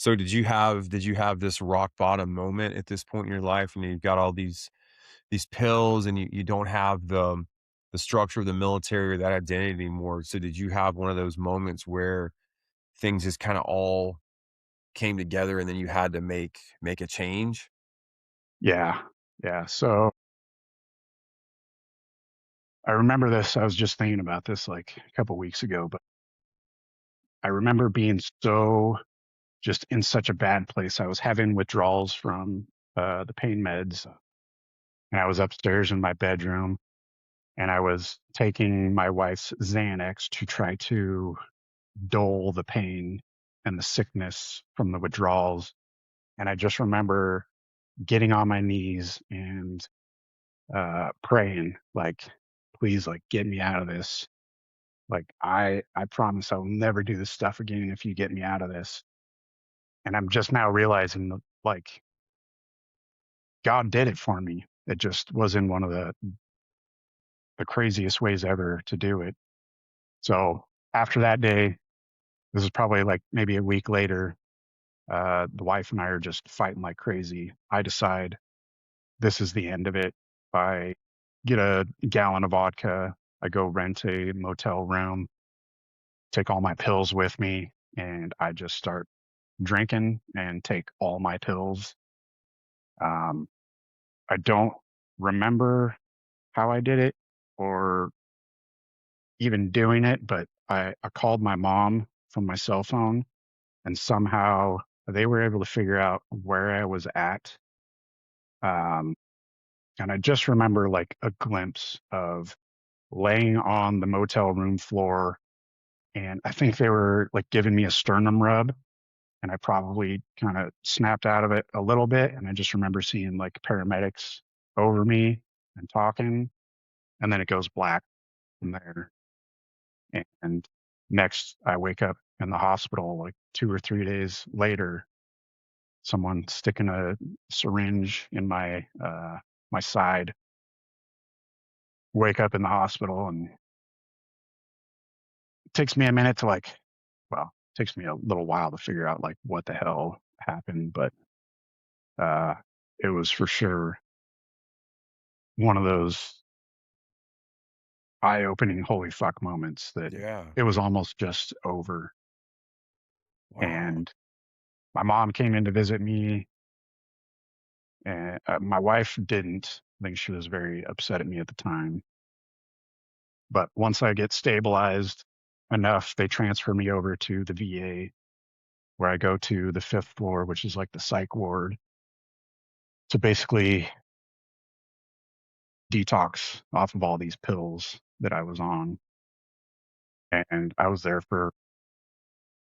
So did you have this rock bottom moment at this point in your life, and you've got all these pills, and you don't have the structure of the military or that identity anymore? So did you have one of those moments where things just kinda all came together and then you had to make a change? Yeah. Yeah. So I remember this. I was just thinking about this like a couple weeks ago, but I remember being so just in such a bad place. I was having withdrawals from the pain meds, and I was upstairs in my bedroom, and I was taking my wife's Xanax to try to dull the pain and the sickness from the withdrawals. And I just remember getting on my knees and praying, like, please, like, get me out of this. Like, I promise I will never do this stuff again if you get me out of this. And I'm just now realizing that, like, God did it for me. It just was in one of the craziest ways ever to do it. So after that day, this is probably like maybe a week later, the wife and I are just fighting like crazy. I decide this is the end of it. I get a gallon of vodka. I go rent a motel room, take all my pills with me, and I just start drinking and take all my pills. Um, I don't remember how I did it or even doing it, but I called my mom from my cell phone, and somehow they were able to figure out where I was at. Um, and I just remember like a glimpse of laying on the motel room floor, and I think they were like giving me a sternum rub, and I probably kind of snapped out of it a little bit. And I just remember seeing like paramedics over me and talking, and then it goes black from there. And next, I wake up in the hospital like 2 or 3 days later, someone sticking a syringe in my side. Wake up in the hospital, and it takes me a minute to like, well, it takes me a little while to figure out like what the hell happened, but uh, it was for sure one of those eye-opening holy fuck moments that Yeah. it was almost just over. Wow. And my mom came in to visit me, and my wife didn't. I think she was very upset at me at the time. But once I get stabilized enough, they transfer me over to the VA, where I go to the fifth floor, which is like the psych ward, to basically detox off of all these pills that I was on. And I was there for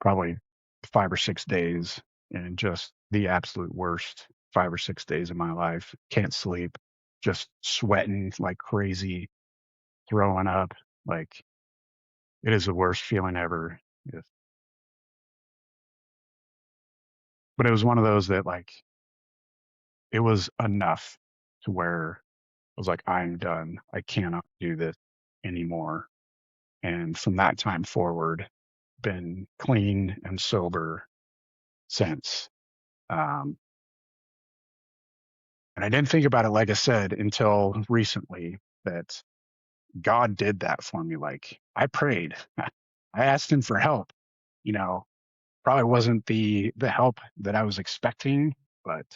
probably 5 or 6 days, and just the absolute worst 5 or 6 days of my life. Can't sleep, just sweating like crazy, throwing up. Like, it is the worst feeling ever. Yes. But it was one of those that like it was enough to where I was like, I'm done. I cannot do this anymore. And from that time forward, been clean and sober since. Um, and I didn't think about it, like I said, until recently that God did that for me. Like, I prayed, I asked him for help, you know, probably wasn't the help that I was expecting, but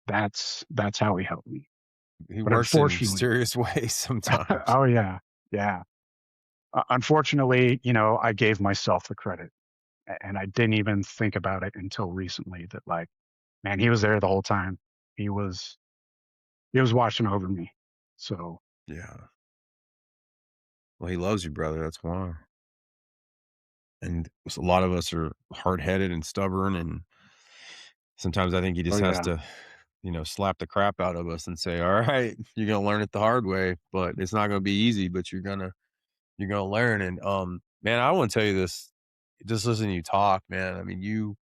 that's how he helped me. He But works in unfortunately, mysterious ways sometimes. oh yeah, yeah. Unfortunately, I gave myself the credit, and I didn't even think about it until recently. That like, man, he was there the whole time. He was he was watching over me. So Yeah. Well, he loves you, brother, that's why. And a lot of us are hard-headed and stubborn, and sometimes I think he oh just has yeah, to, slap the crap out of us and say, "All right, you're gonna learn it the hard way, but it's not gonna be easy, but you're gonna learn." And, man, I wanna tell you this, just listening to you talk, man, I mean,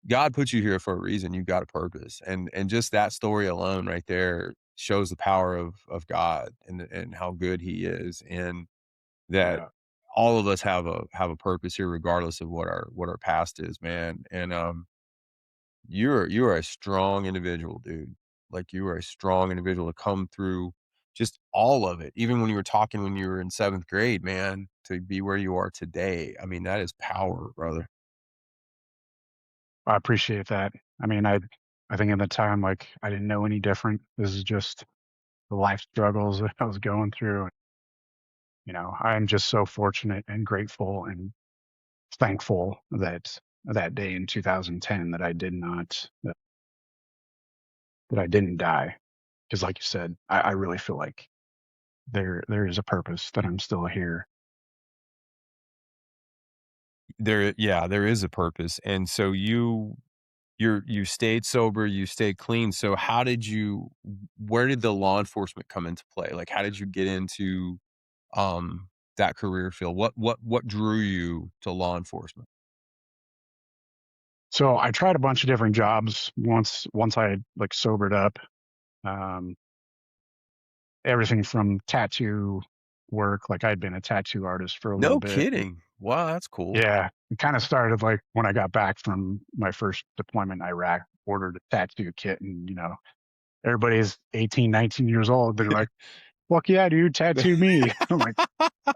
God put you here for a reason, you got a purpose, and just that story alone right there shows the power of God and how good he is, and that yeah, all of us have a purpose here regardless of what our past is, man, and, you're a strong individual, dude. Like, you are a strong individual to come through just all of it. Even when you were talking when you were in 7th grade, man, to be where you are today. I mean, that is power, brother. I appreciate that. I mean, I think at the time, like, I didn't know any different. This is just the life struggles that I was going through. You know, I'm just so fortunate and grateful and thankful that that day in 2010 that I did not that I didn't die. Because, like you said, I really feel like there is a purpose that I'm still here. There yeah, there is a purpose, and so you stayed sober, you stayed clean, so how did you where did the law enforcement come into play? Like, how did you get into, that career field? What drew you to law enforcement? So I tried a bunch of different jobs once I had like sobered up. Um, Everything from tattoo work, like I'd been a tattoo artist for a little No bit. kidding. Wow, that's cool. Yeah, it kind of started like when I got back from my first deployment in Iraq, ordered a tattoo kit, and everybody's 18, 19 years old. They're like, "Fuck yeah, dude, tattoo me." I'm like,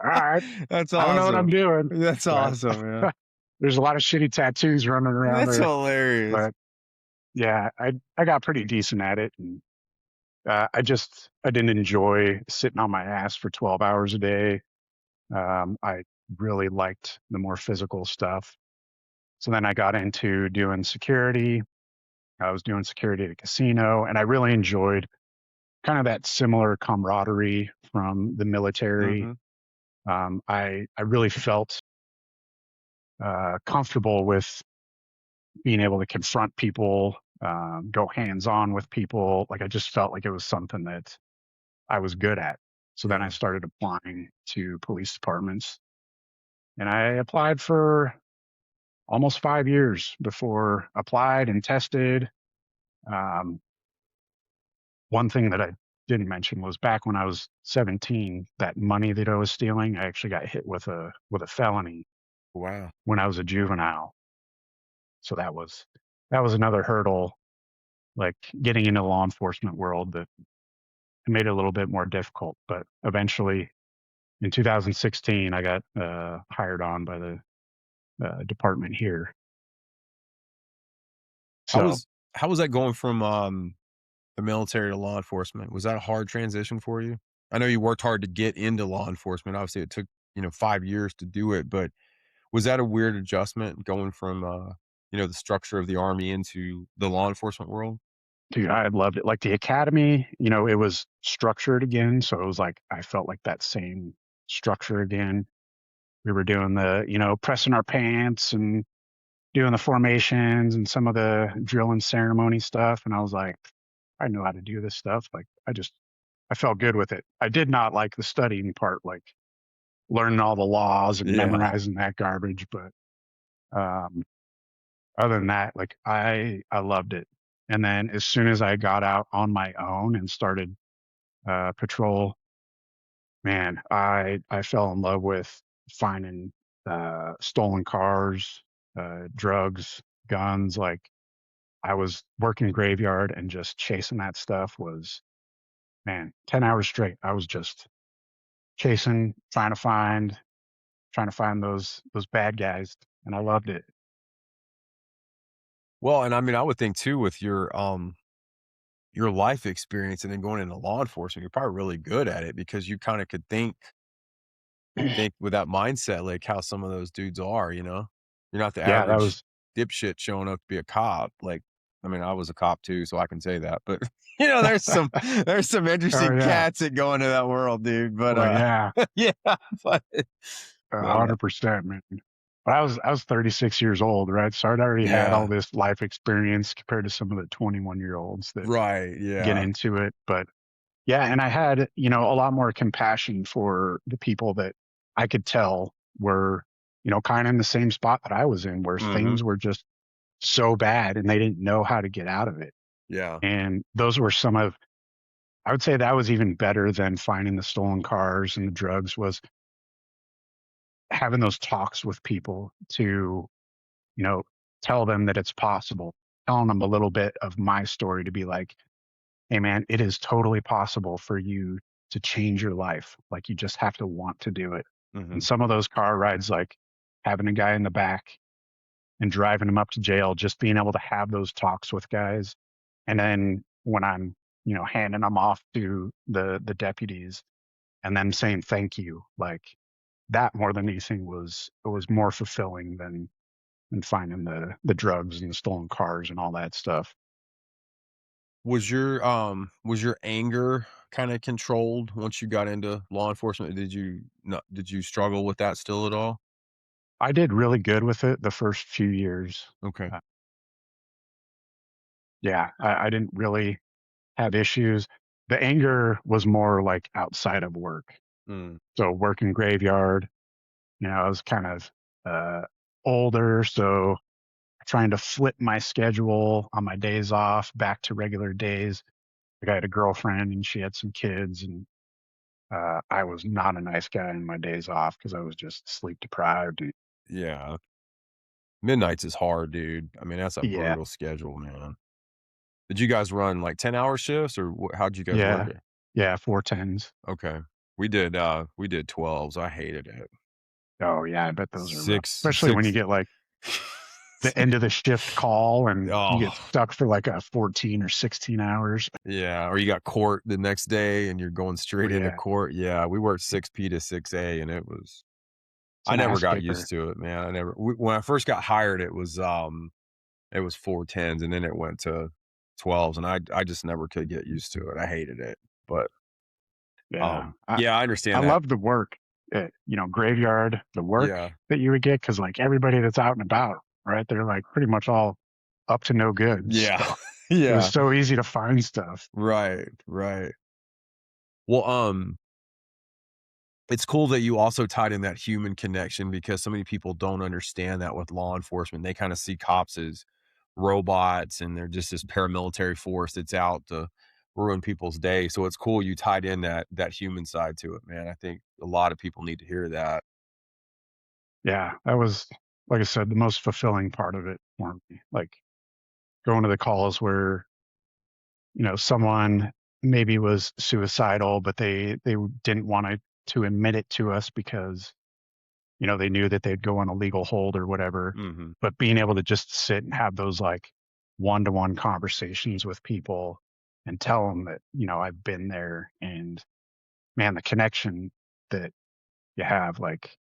"All right, That's I don't know what I'm awesome. doing," That's but awesome, man. there's a lot of shitty tattoos running around That's there. hilarious. But yeah, I got pretty decent at it, and I didn't enjoy sitting on my ass for 12 hours a day. I really liked the more physical stuff. So then I got into doing security. I was doing security at a casino, and I really enjoyed kind of that similar camaraderie from the military. Mhm, I really felt comfortable with being able to confront people, go hands on with people. Like I just felt like it was something that I was good at. So then I yeah. started applying to police departments, and I applied for almost 5 years before applied and tested. Um, One thing that I didn't mention was back when I was 17, that money that I was stealing, I actually got hit with a felony Wow. when I was a juvenile. So that was another hurdle, like getting into the law enforcement world that made it a little bit more difficult. But eventually, in 2016, I got hired on by the department here. How So was how was that going from, the military to law enforcement? Was that a hard transition for you? I know you worked hard to get into law enforcement. Obviously, it took, 5 years to do it, but was that a weird adjustment going from, the structure of the army into the law enforcement world? dude, I loved it. Like the academy, it was structured again. So it was like I felt like that same structure again. We were doing the, pressing our pants and doing the formations and some of the drill and ceremony stuff. And I was like, I know how to do this stuff. Like I felt good with it. I did not like the studying part, like learning all the laws and Yeah. memorizing that garbage. But um, other than that, like I loved it. And then as soon as I got out on my own and started patrol, man, I fell in love with finding stolen cars, drugs, guns. Like I was working graveyard and just chasing that stuff was, man, 10 hours straight. I was just chasing, trying to find those bad guys, and I loved it. Well, and I mean, I would think too with your life experience and then going into law enforcement, you're probably really good at it because you kinda could think with that mindset, like, how some of those dudes are, you know? You're not the Yeah, that average was dipshit showing up to be a cop, like I mean, I was a cop too, so I can say that, but, there's some oh interesting yeah. cats that go into that world, dude, but, Well, yeah, yeah, but but, 100%, man. But I was 36 years old, right? So I'd already had all yeah. this life experience compared to some of the 21-year-olds that Right, get yeah, into it. But yeah, and I had, a lot more compassion for the people that I could tell were, kind of in the same spot that I was in, where mhm, things were just so bad and they didn't know how to get out of it. yeah. And those were some of, I would say that was even better than finding the stolen cars and the drugs was having those talks with people to, you know, tell them that it's possible, telling them a little bit of my story to be like, hey man, it is totally possible for you to change your life. Like you just have to want to do it. And Mhm. some of those car rides, like having a guy in the back and driving him up to jail, just being able to have those talks with guys. And then when I'm, handing them off to the deputies and them saying thank you, like that more than anything was more fulfilling than finding the drugs and the stolen cars and all that stuff. Was your anger kinda controlled once you got into law enforcement? Did you struggle with that still at all? I did really good with it the first few years. Okay. Uh, yeah, I didn't really have issues. The anger was more like outside of work. Mm, So working graveyard, I was kind of uh, older, so trying to flip my schedule on my days off back to regular days. Like I had a girlfriend and she had some kids, and I was not a nice guy in my days off because I was just sleep deprived. And, yeah. Midnights is hard, dude. I mean, that's a yeah, brutal schedule, man. Did you guys run, like, 10-hour shifts, or how'd you guys work yeah, it? yeah, 410s. Okay. We did 12s, I hated it. Oh yeah, I bet those are rough, 6 especially when you 6 get like the end of the shift call and you get Oh, stuck for like a 14 or 16 hours. yeah, or you got court the next day and you're going Oh straight into yeah, court. Yeah, we worked 6 p to 6 a, and it's I an never ass got kicker. used to it, man. I never when I first got hired, it was 410s, and then it went to 12s, and I just never could get used to it. I hated it. But, Yeah, yeah, I I understand that. love the work, graveyard, the work Yeah. that you would get because like everybody that's out and about, right? They're like pretty much all up to no good. Yeah. So it was Yeah. so easy to find stuff. Right, right. Well, it's cool that you also tied in that human connection because so many people don't understand that with law enforcement. They kinda see cops as robots, and they're just this paramilitary force that's out to ruin people's day. So it's cool you tied in that human side to it, man. I think a lot of people need to hear that. Yeah, that was, like I said, the most fulfilling part of it for me. Like going to the calls where someone maybe was suicidal, but they didn't want to admit it to us because they knew that they'd go on a legal hold or whatever. Mhm. But being able to just sit and have those like one-to-one conversations with people and tell them that I've been there, and man, the connection that you have, like,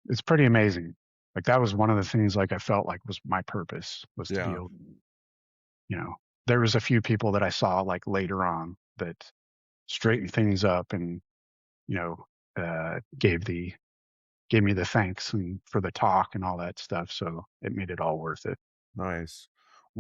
it's pretty amazing. Like that was one of the things like I felt like was my purpose, was to be Yeah. able, you know, there was a few people that I saw like later on that straightened things up and you know gave me the thanks and for the talk and all that stuff. So it made it all worth it. Nice.